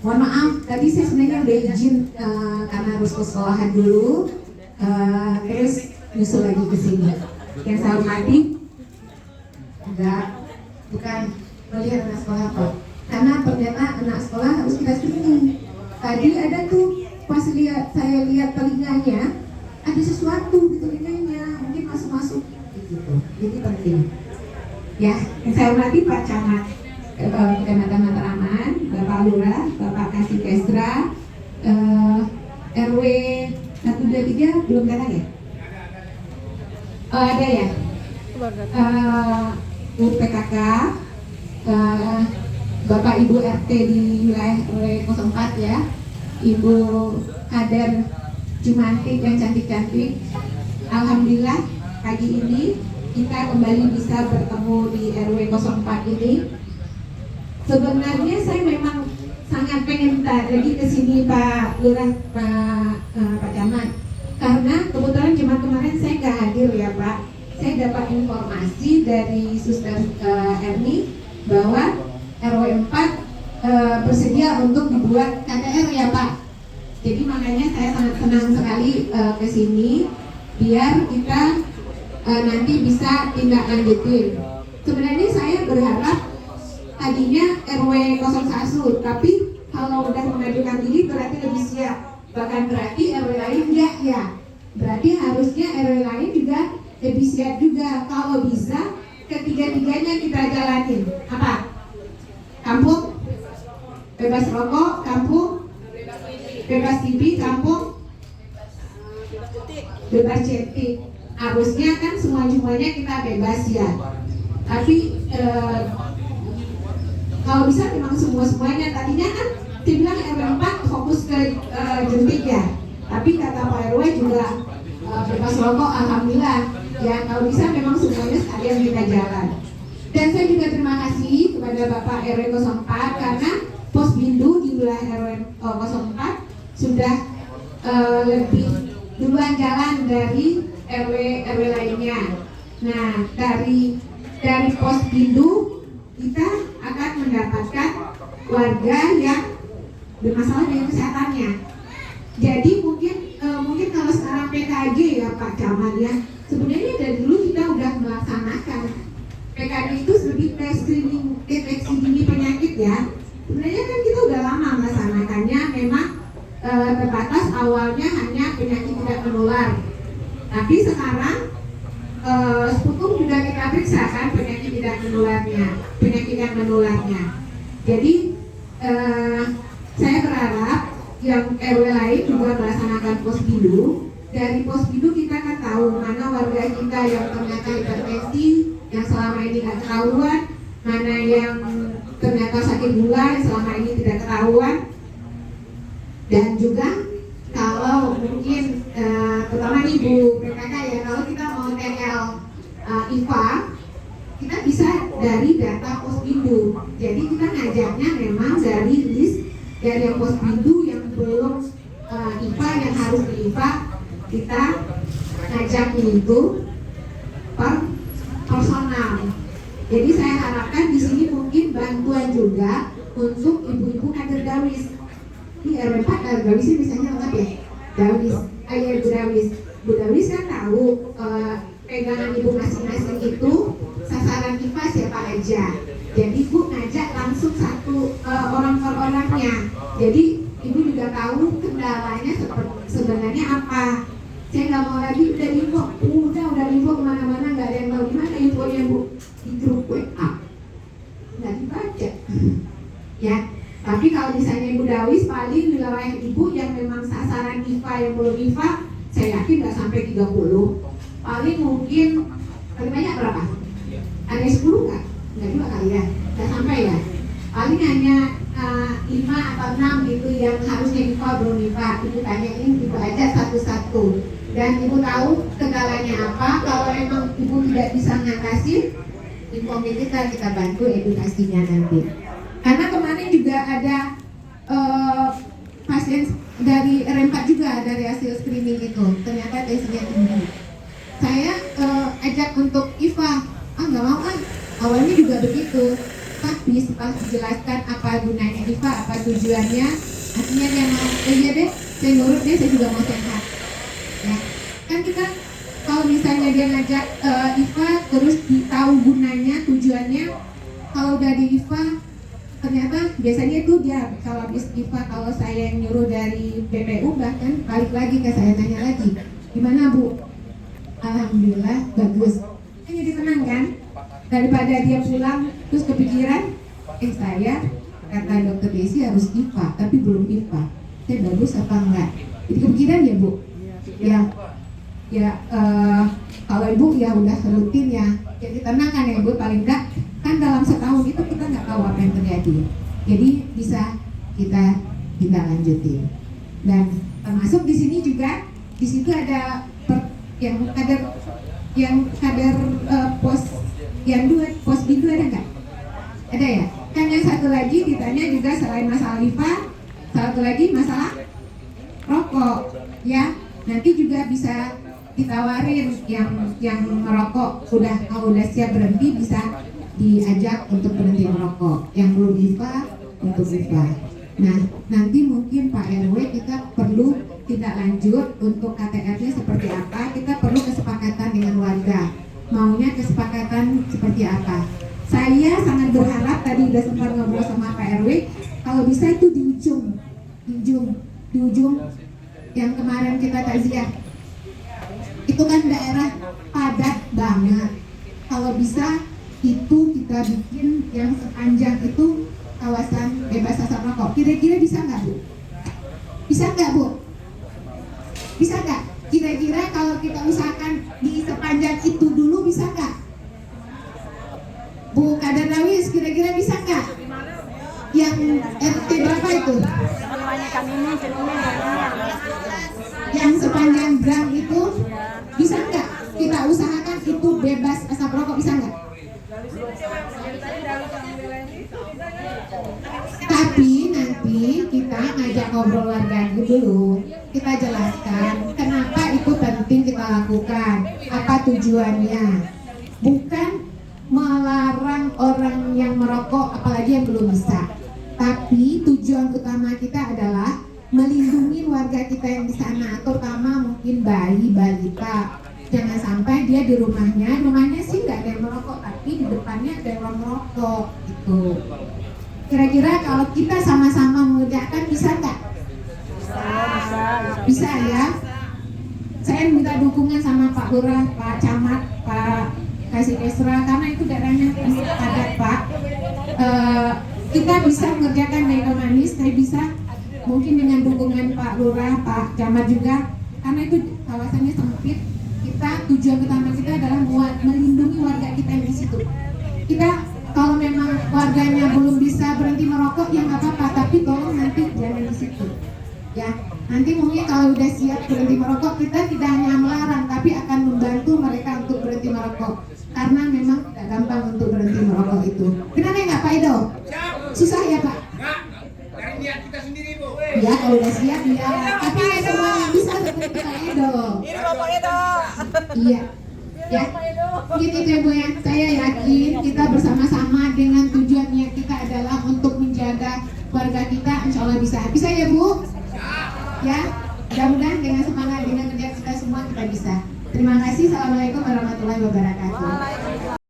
Mohon maaf, tadi saya sebenarnya udah izin karena harus ke sekolahan dulu, terus nyusul lagi ke sini. Yang saya hormati, enggak, bukan melihat anak sekolah kok. Karena ternyata anak sekolah harus kita screening. Tadi ada tuh pas saya lihat telinganya, ada sesuatu di telinganya, mungkin masuk-masuk gitu. Jadi penting. Ya, yang saya hormati Pak Camat Kecamatan Matraman, Bapak Lurah, Bapak Kasih Kestra, RW 123 belum datang ya? Oh, ada ya? PKK, Bapak Ibu RT di wilayah RW 04 ya, Ibu Kader Jumantik yang cantik-cantik. Alhamdulillah pagi ini kita kembali bisa bertemu di RW 04 ini. Sebenarnya saya memang sangat pengen lagi ke sini Pak Lurah, Pak Camat, karena kebetulan cuma kemarin saya nggak hadir ya Pak. Saya dapat informasi dari Suster Erni bahwa RW 4 bersedia untuk dibuat KTR ya Pak. Jadi makanya saya sangat senang sekali ke sini biar kita nanti bisa tindak lanjutin. Sebenarnya saya berharap tadinya RW 01, tapi kalau udah mengajukan diri berarti lebih siap. Bahkan berarti RW lain enggak ya. Berarti harusnya RW lain juga lebih siap juga. Kalau bisa ketiga-tiganya kita jalanin. Apa? Kampung bebas rokok, kampung bebas TV, kampung bebas cetik. Harusnya kan semuanya kita bebas ya. Tapi kalau bisa memang semuanya. Tadinya kan saya bilang RW 4 fokus ke jentik ya. Tapi kata Pak RW juga bebas rokok, alhamdulillah. Ya kalau bisa memang semuanya sekalian kita jalan. Dan saya juga terima kasih kepada Bapak RW 04 karena pos bindu di wilayah RW 04 sudah lebih duluan jalan dari RW lainnya. Nah dari pos bindu kita akan mendapatkan warga yang bermasalah dengan kesehatannya. Jadi mungkin kalau sekarang PKG ya Pak Camat ya, sebenarnya dari dulu kita udah melaksanakan PKG itu lebih ke screening deteksi dini penyakit ya. Sebenarnya kan kita udah lama melaksanakannya, memang terbatas awalnya hanya penyakit tidak menular. Tapi sekarang Sputum juga kita periksa kan penyakit yang menularnya. Jadi saya berharap yang RW lain juga melaksanakan pos bindu. Dari pos bindu kita kan tahu mana warga kita yang ternyata hipertensi yang selama ini tidak ketahuan, mana yang ternyata sakit gula yang selama ini tidak ketahuan. Dan juga kalau mungkin terutama nih Bu PKK ya, kalau kita mau TL IPA, kita bisa dari data posbindu. Jadi kita ngajaknya memang dari list dari posbindu yang belum IPA, yang harus di IPA, kita ngajaknya itu per personal. Jadi saya harapkan di sini mungkin bantuan juga untuk ibu-ibu kader Dawis. Di RW 4 kader Dawis misalnya lengkap ya. Dawis, ayah Bu Dawis. Bu Dawis kan tahu pegangan ibu masing-masing itu sasaran IPA siapa aja. Jadi Bu ngajak langsung satu orang per orangnya. Jadi ibu juga tahu kendalanya sebenarnya apa. Saya nggak mau lagi udah info kemana-mana, nggak ada yang tahu gimana infonya Bu di grup WA, nggak dibaca. Ya, tapi kalau misalnya Ibu Dawis paling wilayah ibu yang memang sasaran IPA yang belum IPA, saya yakin nggak sampai 30. Paling mungkin paling banyak berapa? Ada 10 nggak? Nggak juga kali ya, nggak sampai ya. Paling hanya 5 atau 6 gitu yang harusnya IPA belum IPA. Ibu tanyain ibu aja satu-satu. Dan ibu tahu kendalanya apa. Kalau emang ibu tidak bisa ngatasin, informasi kita bantu edukasinya nanti. Karena kemarin juga ada pasien dari R4 juga dari hasil screening itu ternyata tensinya tinggi. Saya ajak untuk IFA, nggak mau kan? Awalnya juga begitu. Pak, habis pas dijelaskan apa gunanya IFA, apa tujuannya, artinya dia mau, iya deh, saya nurut deh, saya juga mau sehat. Ya, kan kita kalau misalnya dia ngajak IFA terus tahu gunanya, tujuannya, kalau udah di IFA ternyata biasanya itu dia kalau habis IFA, kalau saya yang nyuruh dari BPU bahkan balik lagi ke saya tanya lagi, gimana Bu? Alhamdulillah bagus. Kan jadi tenang kan? Daripada dia pulang terus kepikiran, saya kata dokter Desi harus IFA tapi belum IFA, saya bagus apa enggak? Jadi kepikiran ya Bu? Ya kalau Ibu ya udah rutin ya, jadi tenang kan ya Bu, paling enggak kan dalam setahun itu kita nggak tahu apa yang terjadi, jadi bisa kita lanjutin. Dan termasuk di sini juga, di situ ada yang kader pos yang 2, pos B2 ada nggak? Ada ya? Kan yang satu lagi ditanya juga selain masalah IFA, satu lagi masalah rokok ya, nanti juga bisa ditawarin yang merokok kalau udah siap berhenti bisa diajak untuk berhenti merokok, yang belum IFA untuk IFA. Nah, nanti mungkin Pak RW kita perlu tindak lanjut untuk KTR-nya seperti apa, kita perlu kesepakatan dengan warga, maunya kesepakatan seperti apa. Saya sangat berharap, tadi udah sempat ngobrol sama Pak RW, kalau bisa itu di ujung yang kemarin kita takziah, itu kan daerah padat banget, kalau bisa itu kita bikin yang sepanjang itu kawasan bebas asap rokok. Kira-kira bisa nggak Bu? Bisa nggak Bu? Bisa nggak? Kira-kira kalau kita usahakan di sepanjang itu dulu bisa nggak? Bu Kader Lawis, kira-kira bisa nggak? Yang RT berapa itu? Yang sepanjang gang itu bisa nggak? Kita usahakan itu bebas asap rokok, bisa nggak? Tapi nanti kita ngajak ngobrol warga dulu, kita jelaskan kenapa itu penting kita lakukan, apa tujuannya. Bukan melarang orang yang merokok apalagi yang belum bisa, tapi tujuan utama kita adalah melindungi warga kita yang di sana, terutama mungkin bayi, balita. Jangan sampai dia di rumahnya sih nggak ada yang merokok, tapi di depannya ada orang merokok gitu. Kira-kira kalau kita sama-sama mengerjakan bisa nggak? Bisa ya. Saya minta dukungan sama Pak Lurah, Pak Camat, Pak Kasih Kesra, karena itu daerahnya padat Pak. Kita bisa mengerjakan Mega Manis, saya bisa mungkin dengan dukungan Pak Lurah, Pak Camat juga, karena itu kawasannya sempit. Tujuan utama kita adalah melindungi warga kita yang di situ. Kita kalau memang warganya belum bisa berhenti merokok ya nggak apa-apa, tapi tolong nanti jangan di situ. Ya, nanti mungkin kalau udah siap berhenti merokok, kita tidak hanya melarang, tapi akan membantu mereka untuk berhenti merokok. Karena memang tidak gampang untuk berhenti merokok itu. Kenapa nggak Pak Edo? Susah ya Pak? Dari niat kita sendiri Bu. Ya kalau udah siap ya. Tapi nggak semuanya bisa seperti Pak Edo. Ini Bapak Edo. Iya. Ya, gitu ya Bu ya. Saya yakin kita bersama-sama dengan tujuannya kita adalah untuk menjaga warga kita, insya Allah bisa. Bisa ya Bu? Ya.